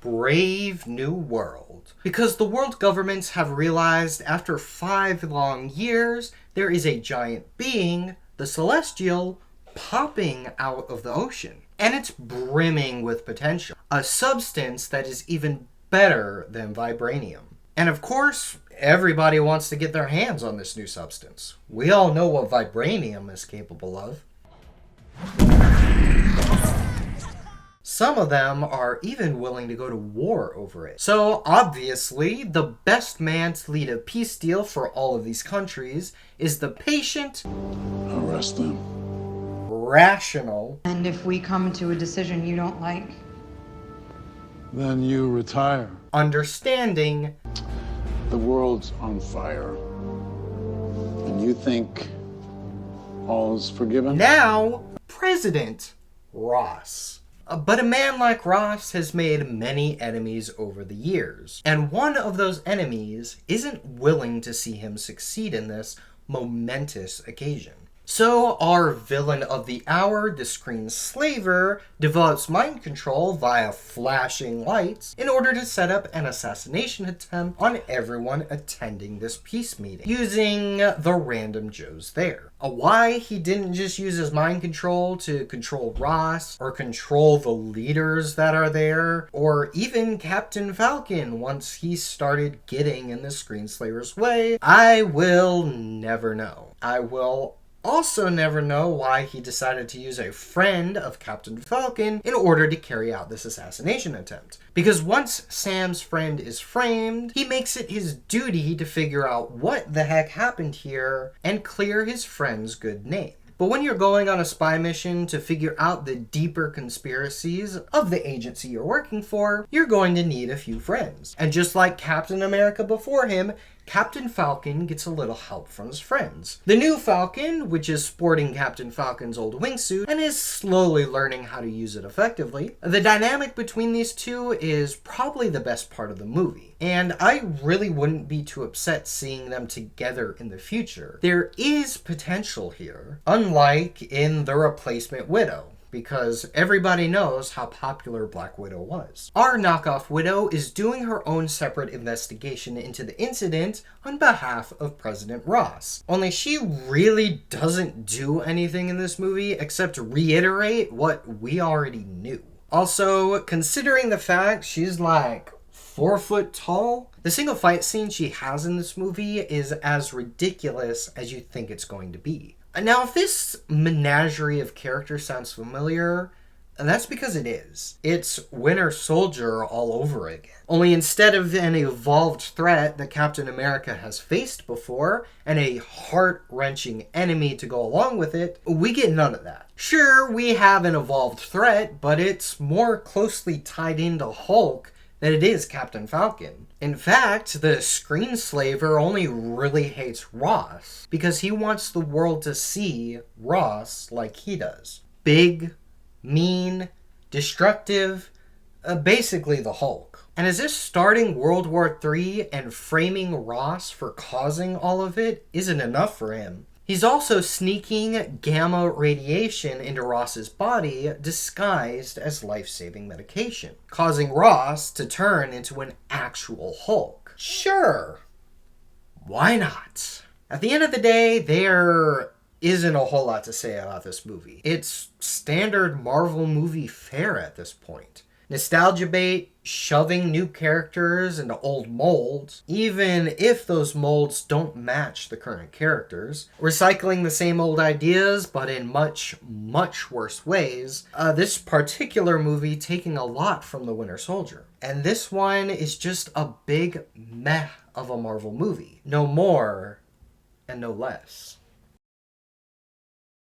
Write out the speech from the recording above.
brave new world. Because the world governments have realized after 5 long years, there is a giant being, the Celestial, popping out of the ocean. And it's brimming with potential. A substance that is even better than vibranium. And of course, everybody wants to get their hands on this new substance. We all know what vibranium is capable of. Some of them are even willing to go to war over it. So obviously, the best man to lead a peace deal for all of these countries is the patient, arrest them, rational, and if we come to a decision you don't like, then you retire. Understanding. The world's on fire, and you think all's forgiven? Now, President Ross. But a man like Ross has made many enemies over the years, and one of those enemies isn't willing to see him succeed in this momentous occasion. So our villain of the hour, the screen slaver, develops mind control via flashing lights in order to set up an assassination attempt on everyone attending this peace meeting, using the random Joes there. Why he didn't just use his mind control to control Ross, or control the leaders that are there, or even Captain Falcon once he started getting in the screen slaver's way, I will never know. I will also never know why he decided to use a friend of Captain Falcon in order to carry out this assassination attempt. Because once Sam's friend is framed, he makes it his duty to figure out what the heck happened here and clear his friend's good name. But when you're going on a spy mission to figure out the deeper conspiracies of the agency you're working for, you're going to need a few friends. And just like Captain America before him, Captain Falcon gets a little help from his friends. The new Falcon, which is sporting Captain Falcon's old wingsuit and is slowly learning how to use it effectively. The dynamic between these two is probably the best part of the movie, and I really wouldn't be too upset seeing them together in the future. There is potential here, unlike in The Replacement Widow, because everybody knows how popular Black Widow was. Our knockoff Widow is doing her own separate investigation into the incident on behalf of President Ross. Only she really doesn't do anything in this movie except reiterate what we already knew. Also, considering the fact she's like 4 foot tall, the single fight scene she has in this movie is as ridiculous as you think it's going to be. Now, if this menagerie of characters sounds familiar, that's because it is. It's Winter Soldier all over again. Only instead of an evolved threat that Captain America has faced before, and a heart-wrenching enemy to go along with it, we get none of that. Sure, we have an evolved threat, but it's more closely tied into Hulk than it is Captain Falcon. In fact, the screenslaver only really hates Ross because he wants the world to see Ross like he does. Big, mean, destructive, basically the Hulk. And as if starting World War III and framing Ross for causing all of it isn't enough for him, he's also sneaking gamma radiation into Ross's body disguised as life-saving medication, causing Ross to turn into an actual Hulk. Sure, why not? At the end of the day, there isn't a whole lot to say about this movie. It's standard Marvel movie fare at this point. Nostalgia bait, shoving new characters into old molds, even if those molds don't match the current characters. Recycling the same old ideas, but in much, much worse ways. This particular movie taking a lot from The Winter Soldier. And this one is just a big meh of a Marvel movie. No more and no less.